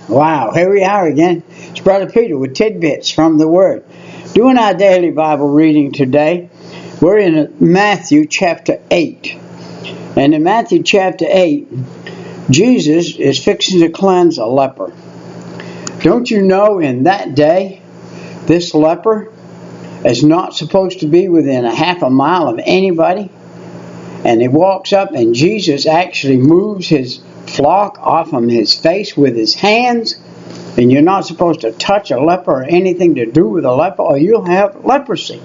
Wow, here we are again. It's Brother Peter with tidbits from the Word. Doing our daily Bible reading today. We're in Matthew chapter 8. And in Matthew chapter 8, Jesus is fixing to cleanse a leper. Don't you know in that day, this leper is not supposed to be within a half a mile of anybody? And he walks up and Jesus actually moves his flock off from his face with his hands. And you're not supposed to touch a leper or anything to do with a leper or you'll have leprosy.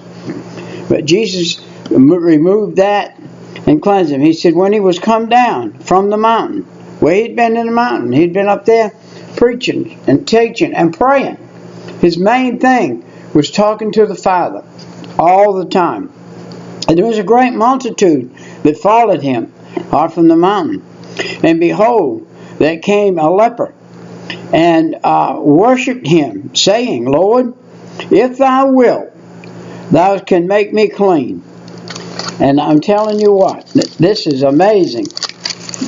But Jesus removed that and cleansed him. He said when he was come down from the mountain, where he'd been in the mountain, he'd been up there preaching and teaching and praying. His main thing was talking to the Father all the time. And there was a great multitude that followed him off from the mountain. And behold, there came a leper and worshipped him, saying, Lord, if thou wilt, thou can make me clean. And I'm telling you what, this is amazing.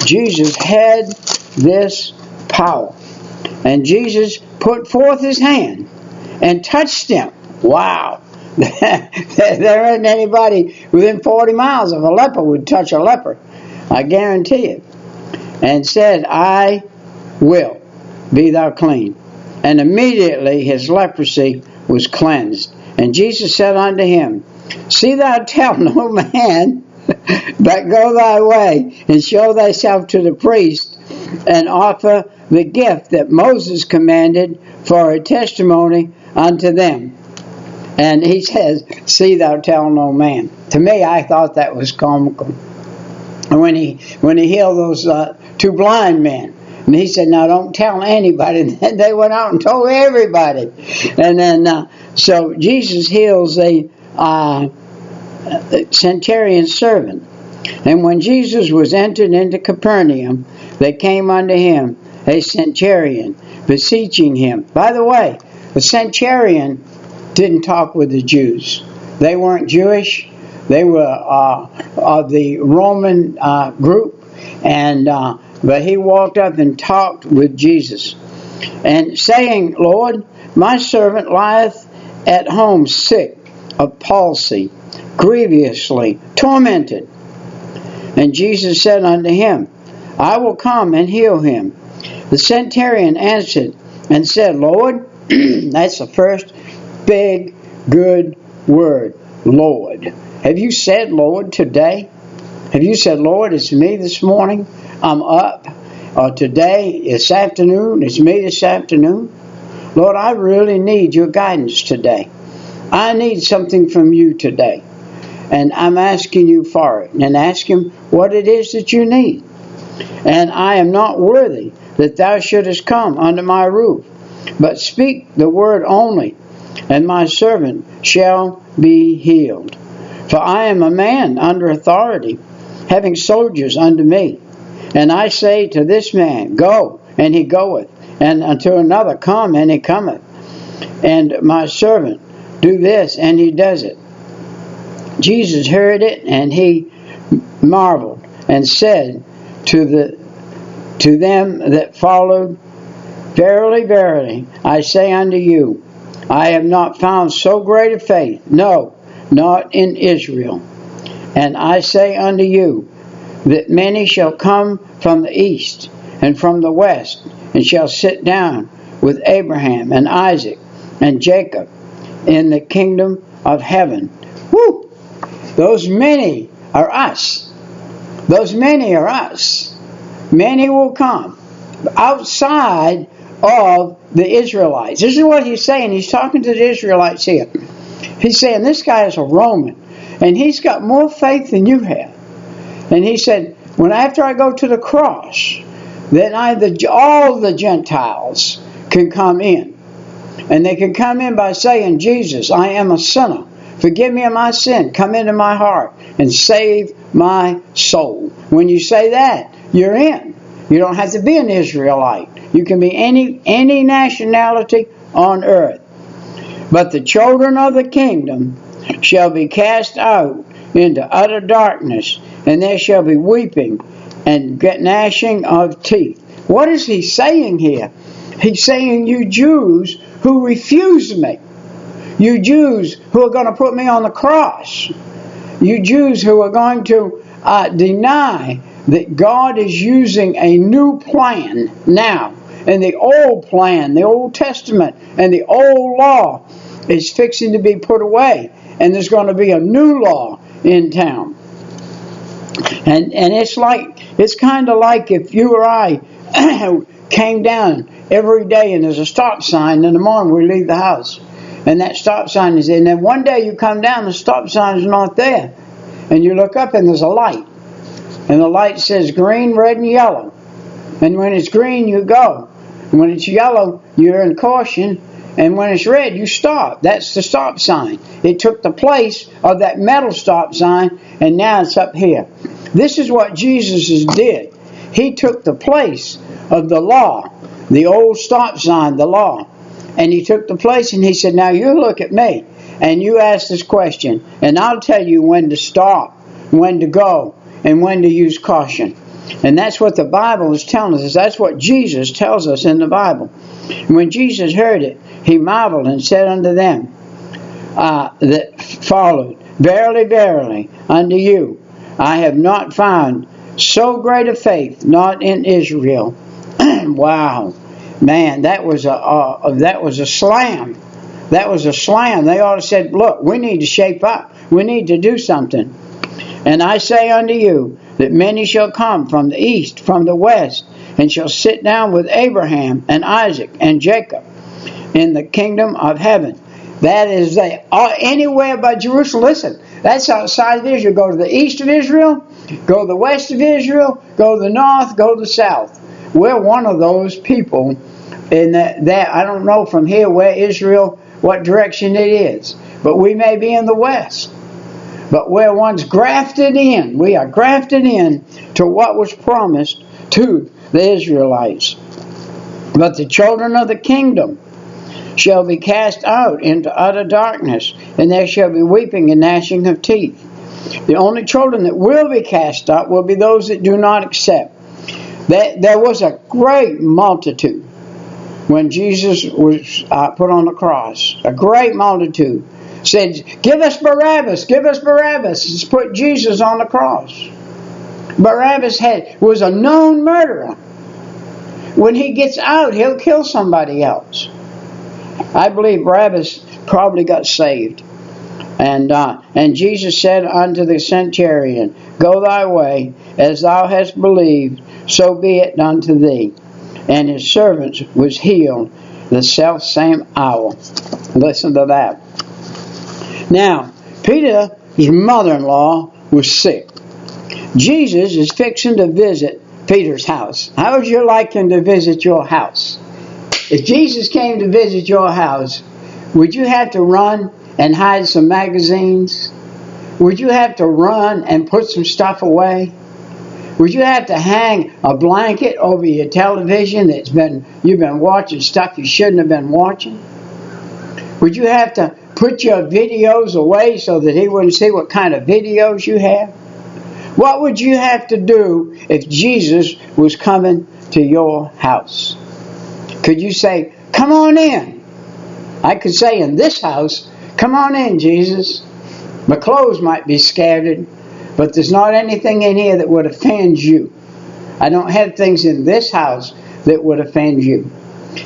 Jesus had this power. And Jesus put forth his hand and touched him. Wow. There isn't anybody within 40 miles of a leper would touch a leper. I guarantee it. And said, I will, be thou clean. And immediately his leprosy was cleansed. And Jesus said unto him, see thou tell no man, but go thy way, and show thyself to the priest, and offer the gift that Moses commanded for a testimony unto them. And he says, see thou tell no man. To me, I thought that was comical. And when he healed those two blind men, and he said, now don't tell anybody. And then they went out and told everybody. And then, so Jesus heals the centurion's servant. And when Jesus was entered into Capernaum, there came unto him a centurion, beseeching him. By the way, the centurion didn't talk with the Jews. They weren't Jewish. They were of the Roman group, and but he walked up and talked with Jesus, and saying, Lord, my servant lieth at home sick of palsy, grievously tormented. And Jesus said unto him, I will come and heal him. The centurion answered and said, Lord, that's the first big, good word, Lord. Have you said Lord today? Have you said, Lord, it's me this morning, I'm up. Or today, this afternoon, it's me this afternoon. Lord, I really need your guidance today. I need something from you today. And I'm asking you for it. And ask him what it is that you need. And I am not worthy that thou shouldest come under my roof. But speak the word only, and my servant shall be healed. For I am a man under authority, having soldiers under me. And I say to this man, go, and he goeth. And unto another, come, and he cometh. And my servant, do this, and he does it. Jesus heard it, and he marveled, and said to them that followed, verily, verily, I say unto you, I have not found so great a faith, no, not in Israel. And I say unto you, that many shall come from the east and from the west, and shall sit down with Abraham and Isaac and Jacob in the kingdom of heaven. Woo! Those many are us. Those many are us. Many will come outside of the Israelites. This is what he's saying. He's talking to the Israelites here. He's saying this guy is a Roman, and he's got more faith than you have. And he said, after I go to the cross, then all the Gentiles can come in. And they can come in by saying, Jesus, I am a sinner. Forgive me of my sin. Come into my heart and save my soul. When you say that, you're in. You don't have to be an Israelite. You can be any nationality on earth. But the children of the kingdom shall be cast out into utter darkness, and there shall be weeping and gnashing of teeth. What is he saying here? He's saying, you Jews who refuse me, you Jews who are going to put me on the cross, you Jews who are going to deny that God is using a new plan now. And the old plan, the Old Testament, and the old law is fixing to be put away. And there's going to be a new law in town. And it's kind of like if you or I came down every day and there's a stop sign in the morning we leave the house. And that stop sign is there. And then one day you come down, the stop sign is not there. And you look up and there's a light. And the light says green, red, and yellow. And when it's green, you go. And when it's yellow, you're in caution. And when it's red, you stop. That's the stop sign. It took the place of that metal stop sign, and now it's up here. This is what Jesus did. He took the place of the law, the old stop sign, the law. And he took the place and he said, now you look at me and you ask this question, and I'll tell you when to stop, when to go, and when to use caution. And that's what the Bible is telling us. That's what Jesus tells us in the Bible. And when Jesus heard it, he marveled and said unto them that followed, verily, verily, unto you I have not found so great a faith, not in Israel. Wow, man, that was a slam. That was a slam. They ought to have said, look, we need to shape up. We need to do something. And I say unto you that many shall come from the east, from the west, and shall sit down with Abraham and Isaac and Jacob in the kingdom of heaven. That is anywhere but Jerusalem. Listen, that's outside of Israel. Go to the east of Israel, go to the west of Israel, go to the north, go to the south. We're one of those people in that I don't know from here where Israel, what direction it is, but we may be in the west. But we're ones grafted in. We are grafted in to what was promised to the Israelites. But the children of the kingdom shall be cast out into utter darkness, and there shall be weeping and gnashing of teeth. The only children that will be cast out will be those that do not accept. There was a great multitude when Jesus was put on the cross. A great multitude said, give us Barabbas, give us Barabbas. Let's put Jesus on the cross. Barabbas was a known murderer. When he gets out, he'll kill somebody else. I believe Barabbas probably got saved. And Jesus said unto the centurion, go thy way, as thou hast believed, so be it unto thee. And his servant was healed the selfsame hour. Listen to that. Now, Peter's mother-in-law was sick. Jesus is fixing to visit Peter's house. How would you like him to visit your house? If Jesus came to visit your house, would you have to run and hide some magazines? Would you have to run and put some stuff away? Would you have to hang a blanket over your television you've been watching stuff you shouldn't have been watching? Would you have to put your videos away so that he wouldn't see what kind of videos you have? What would you have to do if Jesus was coming to your house? Could you say, come on in? I could say in this house, come on in, Jesus. My clothes might be scattered, but there's not anything in here that would offend you. I don't have things in this house that would offend you.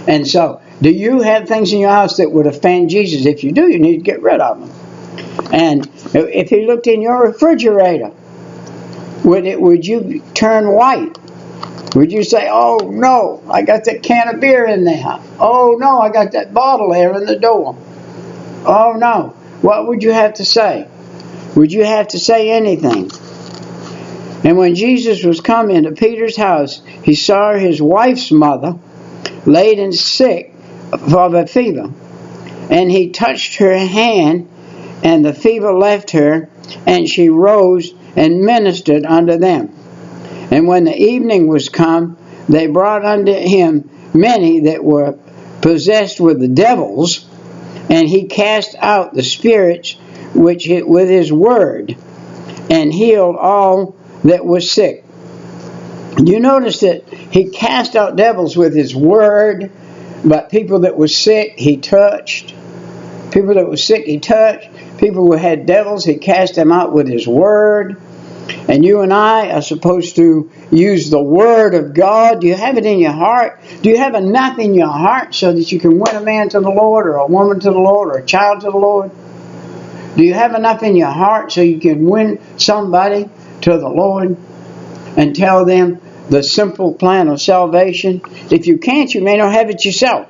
And so, do you have things in your house that would offend Jesus? If you do, you need to get rid of them. And if he looked in your refrigerator, would you turn white? Would you say, oh no, I got that can of beer in there. Oh no, I got that bottle there in the door. Oh no. What would you have to say? Would you have to say anything? And when Jesus was come into Peter's house, he saw his wife's mother laid and sick of a fever. And he touched her hand, and the fever left her, and she rose and ministered unto them. And when the evening was come, they brought unto him many that were possessed with the devils, and he cast out the spirits with his word, and healed all that was sick. You notice that he cast out devils with his word, But people that were sick, he touched. People that were sick, he touched. People who had devils, he cast them out with his word. And you and I are supposed to use the word of God. Do you have it in your heart? Do you have enough in your heart so that you can win a man to the Lord, or a woman to the Lord, or a child to the Lord? Do you have enough in your heart so you can win somebody to the Lord and tell them the simple plan of salvation? If you can't, you may not have it yourself.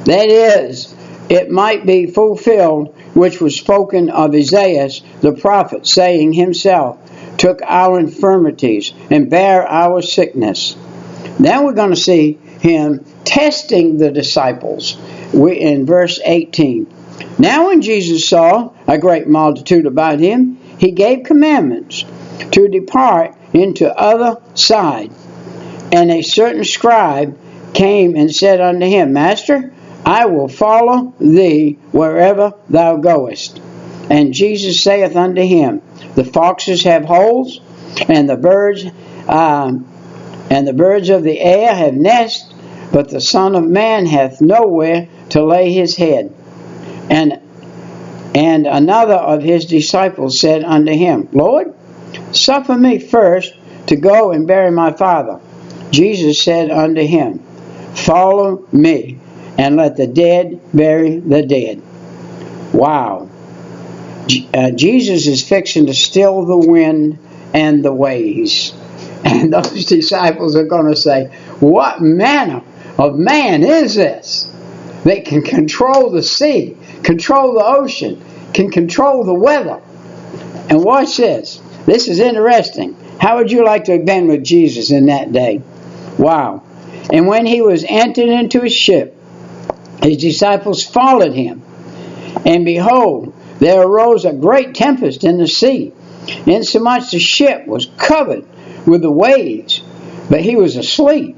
That is, it might be fulfilled which was spoken of Isaiah the prophet, saying himself, took our infirmities and bare our sickness. Now we're going to see him testing the disciples in verse 18. Now when Jesus saw a great multitude about him, he gave commandments to depart into other side. And a certain scribe came and said unto him, Master, I will follow thee wherever thou goest. And Jesus saith unto him, the foxes have holes, and the birds of the air have nests, but the Son of Man hath nowhere to lay his head. And another of his disciples said unto him, Lord, suffer me first to go and bury my father. Jesus said unto him, Follow me, and let the dead bury the dead. Wow. Jesus is fixing to still the wind and the waves. And those disciples are going to say, what manner of man is this that can control the sea, control the ocean, can control the weather? And watch this. This is interesting. How would you like to have been with Jesus in that day? Wow. And when he was entered into his ship, his disciples followed him. And behold, there arose a great tempest in the sea, insomuch the ship was covered with the waves, but he was asleep.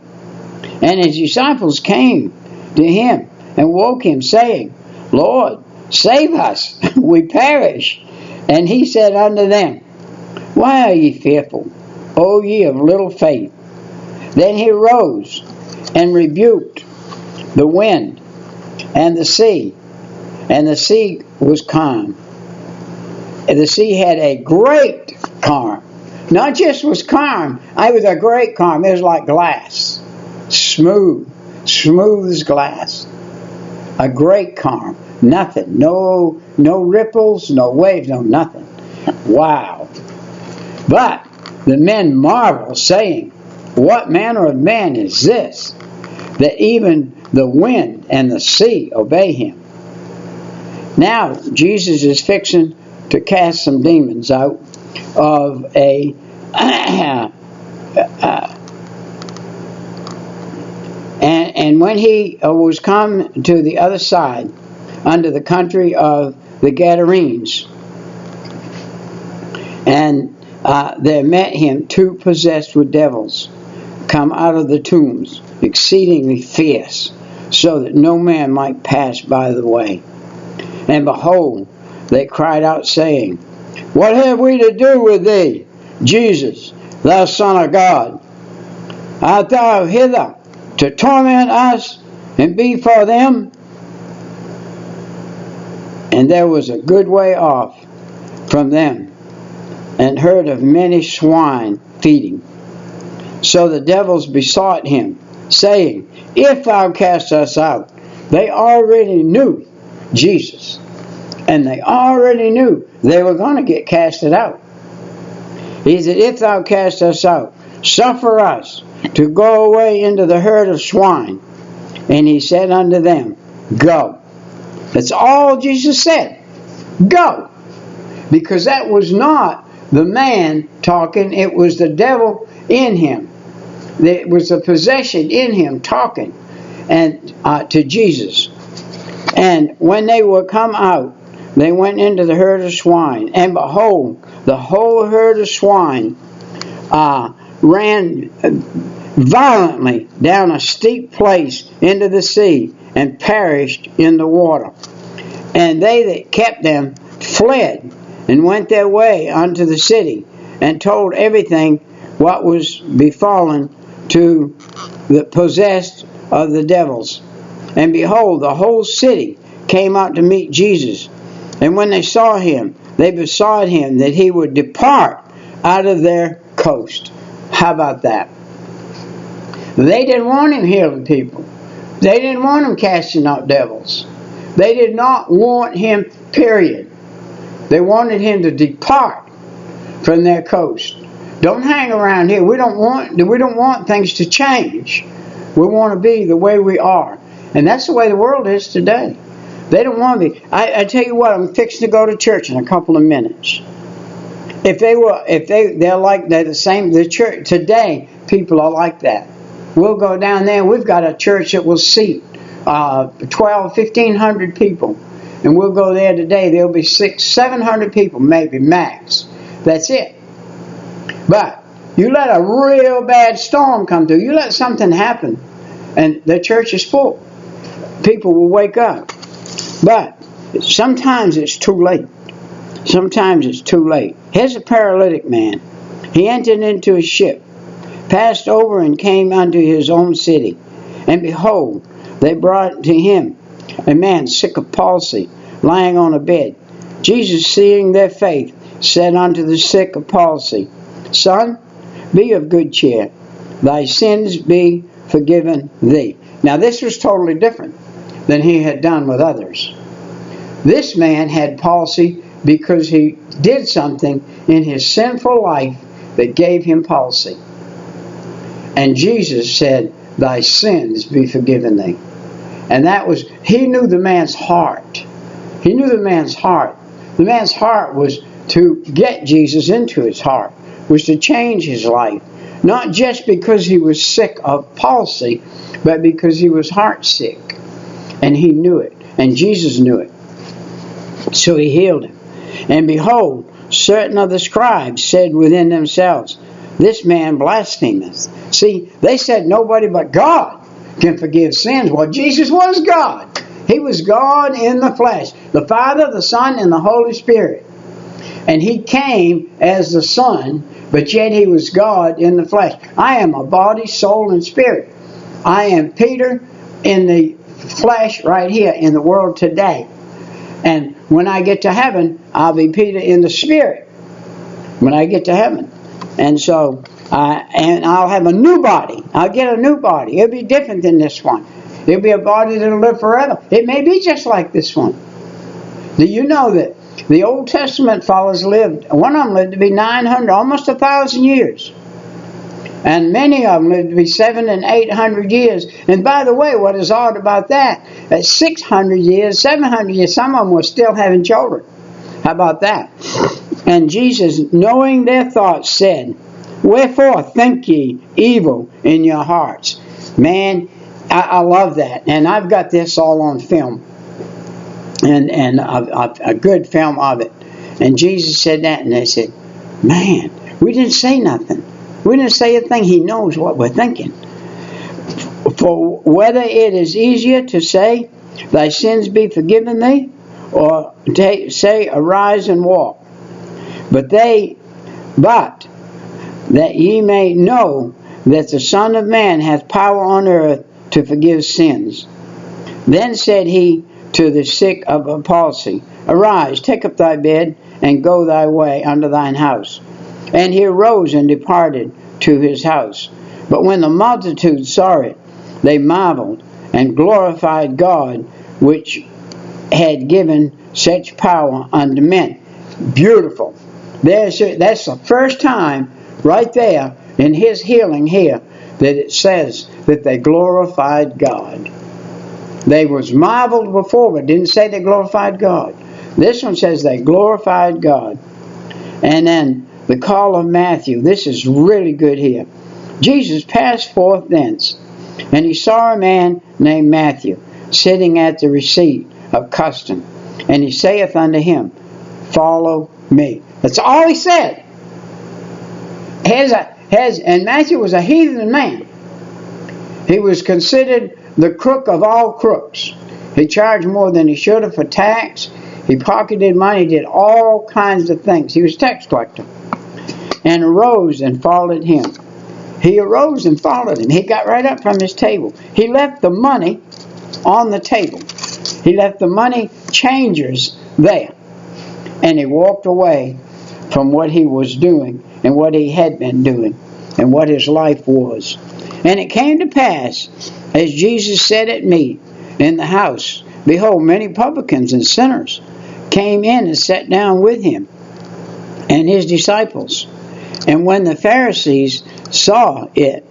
And his disciples came to him and woke him, saying, Lord, save us, we perish. And he said unto them, Why are ye fearful, O ye of little faith? Then he arose and rebuked the wind and the sea was calm. And the sea had a great calm. Not just was calm, it was a great calm. It was like glass. Smooth as glass. A great calm. Nothing. No ripples, no waves, no nothing. Wow. But the men marveled, saying, What manner of man is this, that even the wind and the sea obey him? Now, Jesus is fixing to cast some demons out of a and when he was come to the other side, under the country of the Gadarenes, and there met him two possessed with devils, come out of the tombs, exceedingly fierce, so that no man might pass by the way. And behold, they cried out, saying, What have we to do with thee, Jesus, thou Son of God? Art thou hither to torment us and be for them? And there was a good way off from them, and herd of many swine feeding. So the devils besought him, saying, If thou cast us out. They already knew Jesus. And they already knew they were going to get casted out. He said, If thou cast us out, suffer us to go away into the herd of swine. And he said unto them, Go. That's all Jesus said. Go. Because that was not the man talking, it was the devil in him. It was the possession in him talking and to Jesus. And when they were come out, they went into the herd of swine, and behold, the whole herd of swine ran violently down a steep place into the sea, and perished in the water. And they that kept them fled, and went their way unto the city, and told everything what was befallen to the possessed of the devils. And behold, the whole city came out to meet Jesus. And when they saw him, they besought him that he would depart out of their coast. How about that? They didn't want him healing people. They didn't want him casting out devils. They did not want him, period. They wanted him to depart from their coast. Don't hang around here. We don't want things to change. We want to be the way we are. And that's the way the world is today. They don't want to be. I tell you what, I'm fixing to go to church in a couple of minutes. They're the same. The church today, people are like that. We'll go down there. We've got a church that will seat 1,500 people, and we'll go there today. There'll be 600-700 people, maybe max. That's it. But you let a real bad storm come through. You let something happen, and the church is full. People will wake up. But sometimes it's too late. Sometimes it's too late. Here's a paralytic man. He entered into a ship, passed over, and came unto his own city. And behold, they brought to him a man sick of palsy, lying on a bed. Jesus, seeing their faith, said unto the sick of palsy, Son, be of good cheer. Thy sins be forgiven thee. Now this was totally different than he had done with others. This man had palsy because he did something in his sinful life that gave him palsy. And Jesus said, Thy sins be forgiven thee. And that was, he knew the man's heart. He knew the man's heart. The man's heart was to get Jesus into his heart, was to change his life. Not just because he was sick of palsy, but because he was heart sick. And he knew it. And Jesus knew it. So he healed him. And behold, certain of the scribes said within themselves, This man blasphemeth. See, they said nobody but God can forgive sins. Well, Jesus was God. He was God in the flesh. The Father, the Son, and the Holy Spirit. And he came as the Son, but yet he was God in the flesh. I am a body, soul, and spirit. I am Peter in the flesh right here in the world today. And when I get to heaven, I'll be Peter in the spirit when I get to heaven. And so, and I'll have a new body. I'll get a new body. It'll be different than this one. It'll be a body that'll live forever. It may be just like this one. Do you know that the Old Testament fellows lived, one of them lived to be 900, almost 1,000 years. And many of them lived to be 700 and 800 years. And by the way, what is odd about that? At 600 years, 700 years, some of them were still having children. How about that? And Jesus, knowing their thoughts, said, Wherefore think ye evil in your hearts? Man, I love that. And I've got this all on film. And a good film of it. And Jesus said that, and they said, Man, we didn't say nothing. We didn't say a thing. He knows what we're thinking. For whether it is easier to say, Thy sins be forgiven thee, or say, Arise and walk. But that ye may know that the Son of Man hath power on earth to forgive sins. Then said he to the sick of a palsy, Arise, take up thy bed, and go thy way unto thine house. And he arose and departed to his house. But when the multitude saw it, they marveled, and glorified God, which had given such power unto men. Beautiful. That's the first time right there in his healing here that it says that they glorified God. They was marveled before, but didn't say they glorified God. This one says they glorified God. And then the call of Matthew. This is really good here. Jesus passed forth thence, and he saw a man named Matthew sitting at the receipt of custom. And he saith unto him, Follow me. That's all he said. And Matthew was a heathen man. He was considered the crook of all crooks. He charged more than he should have for tax. He pocketed money, did all kinds of things. He was a tax collector. And arose and followed him. He arose and followed him. He got right up from his table. He left the money on the table. He left the money changers there. And he walked away from what he was doing and what he had been doing and what his life was. And it came to pass, as Jesus sat at meat in the house, behold, many publicans and sinners came in and sat down with him and his disciples. And when the Pharisees saw it,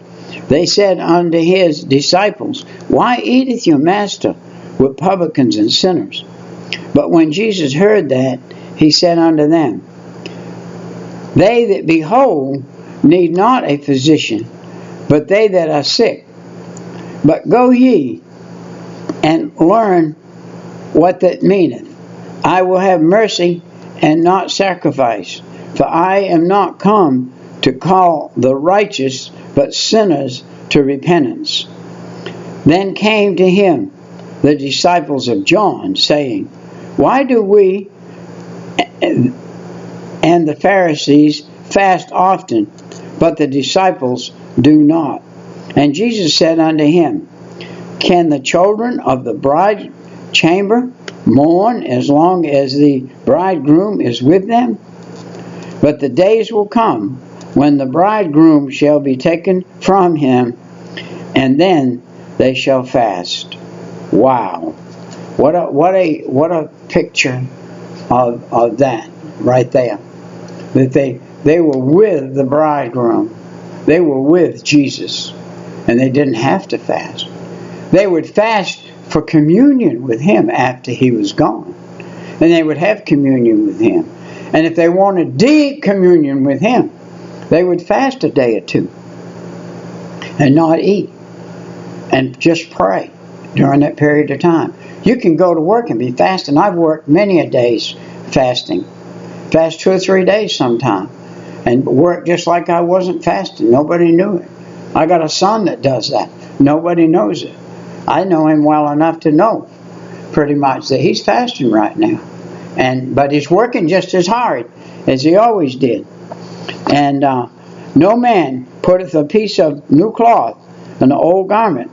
they said unto his disciples, Why eateth your master with publicans and sinners? But when Jesus heard that, he said unto them, They that be whole need not a physician, but they that are sick. But go ye and learn what that meaneth. I will have mercy and not sacrifice. For I am not come to call the righteous, but sinners to repentance. Then came to him the disciples of John, saying, Why do we and the Pharisees fast often, but the disciples do not? And Jesus said unto him, Can the children of the bride chamber mourn as long as the bridegroom is with them? But the days will come when the bridegroom shall be taken from him, and then they shall fast. Wow. What a picture of that right there. That they were with the bridegroom. They were with Jesus. And they didn't have to fast. They would fast for communion with him after he was gone. And they would have communion with him. And if they wanted deep communion with him, they would fast a day or two and not eat and just pray during that period of time. You can go to work and be fasting. I've worked many a days fasting. Fast 2 or 3 days sometime. And work just like I wasn't fasting. Nobody knew it. I got a son that does that. Nobody knows it. I know him well enough to know pretty much that he's fasting right now. But he's working just as hard as he always did. And no man putteth a piece of new cloth in an old garment,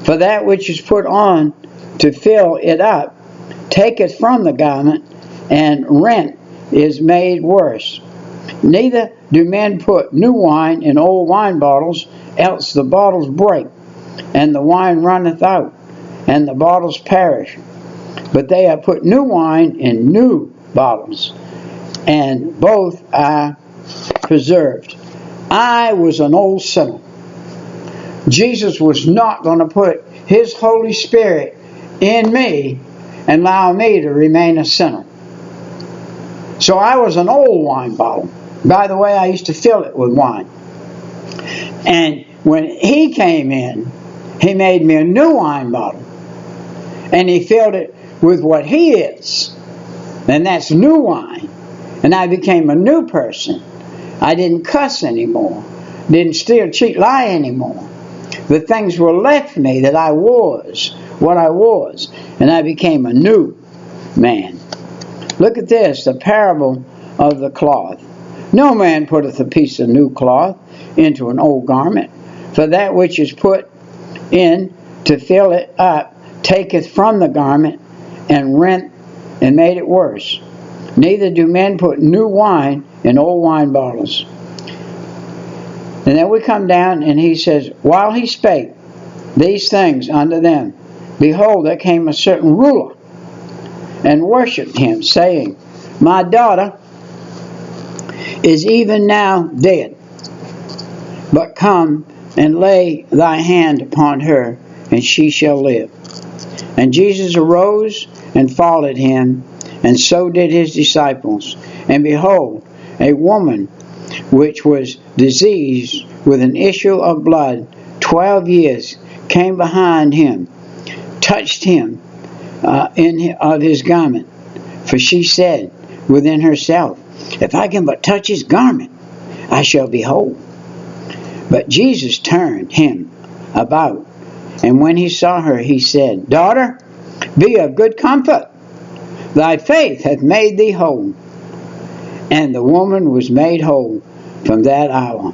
for that which is put on to fill it up taketh from the garment, and rent is made worse. Neither do men put new wine in old wine bottles, else the bottles break, and the wine runneth out, and the bottles perish. But they have put new wine in new bottles, and both are preserved. I was an old sinner. Jesus was not going to put his Holy Spirit in me and allow me to remain a sinner. So I was an old wine bottle. By the way, I used to fill it with wine. And when he came in, he made me a new wine bottle. And he filled it with what he is. And that's new wine. And I became a new person. I didn't cuss anymore. Didn't steal, cheat, lie anymore. The things were left me that I was what I was. And I became a new man. Look at this, the parable of the cloth. No man putteth a piece of new cloth into an old garment, for that which is put in to fill it up taketh from the garment, and rent and made it worse. Neither do men put new wine in old wine bottles. And then we come down and he says, While he spake these things unto them, behold, there came a certain ruler, and worshipped him, saying, My daughter is even now dead, but come and lay thy hand upon her, and she shall live. And Jesus arose and followed him, and so did his disciples. And behold, a woman which was diseased with an issue of blood 12 years came behind him, touched him of his garment. For she said within herself, If I can but touch his garment, I shall be whole. But Jesus turned him about, and when he saw her, he said, Daughter, be of good comfort. Thy faith hath made thee whole. And the woman was made whole from that hour.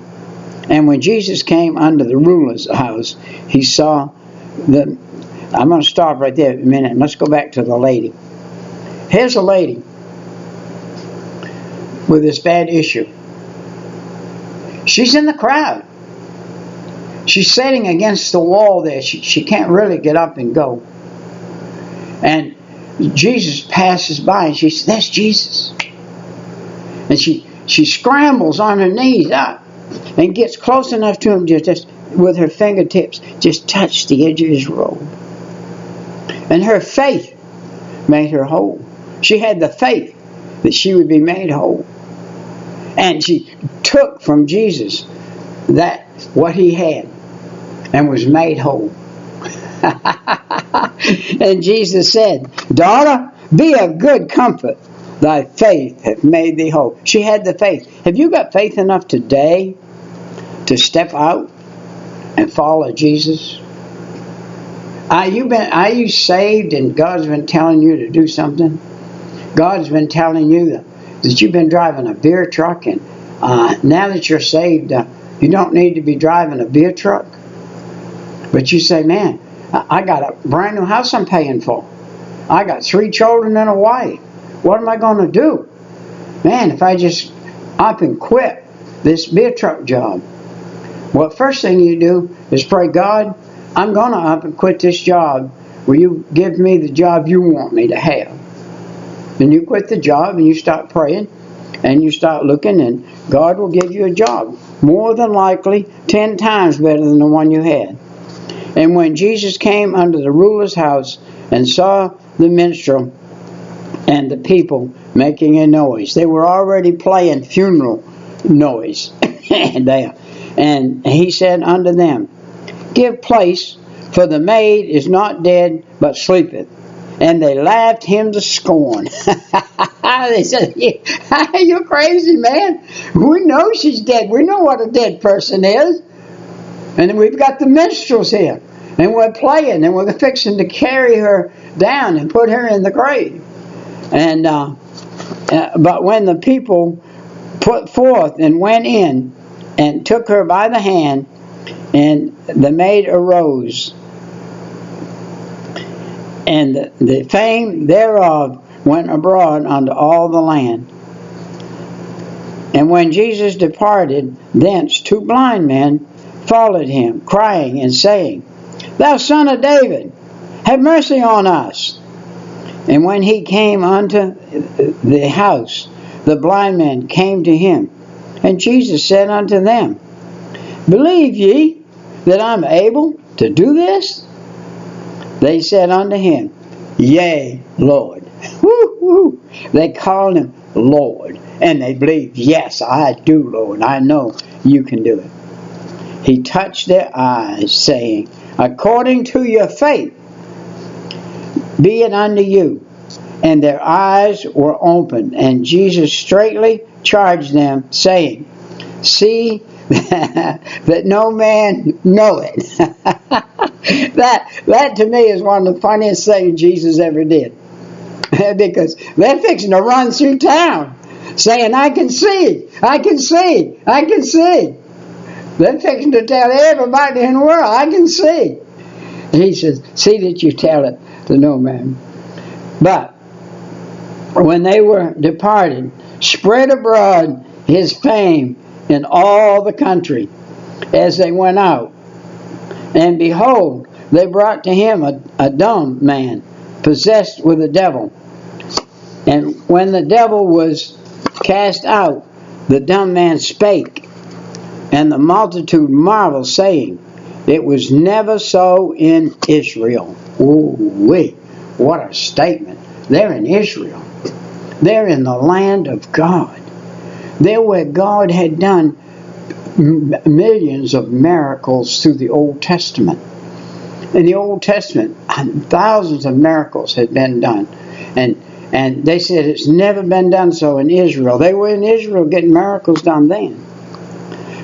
And when Jesus came unto the ruler's house, he saw the... I'm going to stop right there a minute, and let's go back to the lady. Here's a lady with this bad issue. She's in the crowd. She's sitting against the wall there. She can't really get up and go. And Jesus passes by, and she says, "That's Jesus." And she scrambles on her knees up and gets close enough to him, just with her fingertips, just touch the edge of his robe. And her faith made her whole. She had the faith that she would be made whole. And she took from Jesus that what he had and was made whole. And Jesus said, "Daughter, be of good comfort. Thy faith hath made thee whole." She had the faith. Have you got faith enough today to step out and follow Jesus? Are you saved and God's been telling you to do something? God's been telling you that you've been driving a beer truck, and now that you're saved, you don't need to be driving a beer truck. But you say, "Man, I got a brand new house I'm paying for. I got 3 children and a wife. What am I going to do? Man, if I just up and quit this beer truck job." Well, first thing you do is pray, "God, I'm going to up and quit this job. Will you give me the job you want me to have?" Then you quit the job and you start praying and you start looking, and God will give you a job. More than likely 10 times better than the one you had. And when Jesus came unto the ruler's house and saw the minstrel and the people making a noise, they were already playing funeral noise there. And he said unto them, "Give place, for the maid is not dead, but sleepeth." And they laughed him to scorn. They said, "You're crazy, man. We know she's dead. We know what a dead person is. And we've got the minstrels here. And we're playing, and we're fixing to carry her down and put her in the grave." And but when the people put forth and went in and took her by the hand, and the maid arose, and the fame thereof went abroad unto all the land. And when Jesus departed thence, 2 blind men followed him, crying and saying, "Thou Son of David, have mercy on us." And when he came unto the house, the blind men came to him. And Jesus said unto them, "Believe ye that I'm able to do this?" They said unto him, "Yea, Lord." Woo-hoo. They called him Lord. And they believed, "Yes, I do, Lord. I know you can do it." He touched their eyes, saying, "According to your faith, be it unto you." And their eyes were opened. And Jesus straightly charged them, saying, "See that no man know it." That to me is one of the funniest things Jesus ever did. Because they're fixing to run through town saying, "I can see, I can see, I can see." They're fixing to tell everybody in the world, "I can see." And he says, "See that you tell it to no man." But when they were departed, spread abroad his fame in all the country as they went out. And behold, they brought to him a dumb man, possessed with a devil. And when the devil was cast out, the dumb man spake, and the multitude marveled, saying, "It was never so in Israel." Ooh-wee, what a statement. They're in Israel. They're in the land of God. They're where God had done millions of miracles through the Old Testament. In the Old Testament, thousands of miracles had been done. And they said it's never been done so in Israel. They were in Israel getting miracles done then.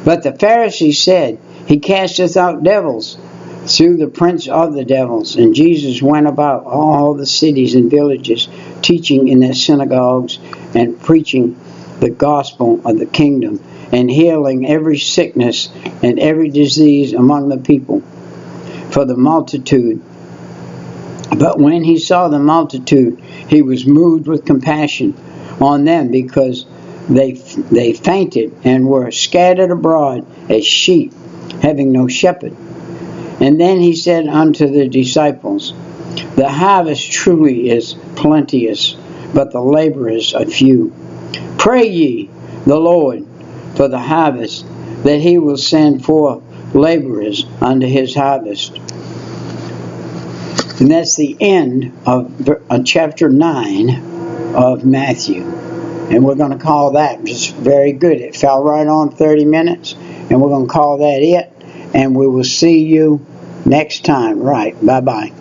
But the Pharisees said, "He casteth out devils through the prince of the devils." And Jesus went about all the cities and villages, teaching in their synagogues and preaching the gospel of the kingdom and healing every sickness and every disease among the people. For the multitude. But when he saw the multitude, he was moved with compassion on them, because they fainted and were scattered abroad as sheep having no shepherd. And then he said unto the disciples, the harvest truly is plenteous, but the laborers are few. Pray ye the Lord for the harvest, that he will send forth laborers unto his harvest. And that's the end of chapter 9 of Matthew. And we're going to call that just very good. It fell right on 30 minutes. And we're going to call that it. And we will see you next time. Right. Bye-bye.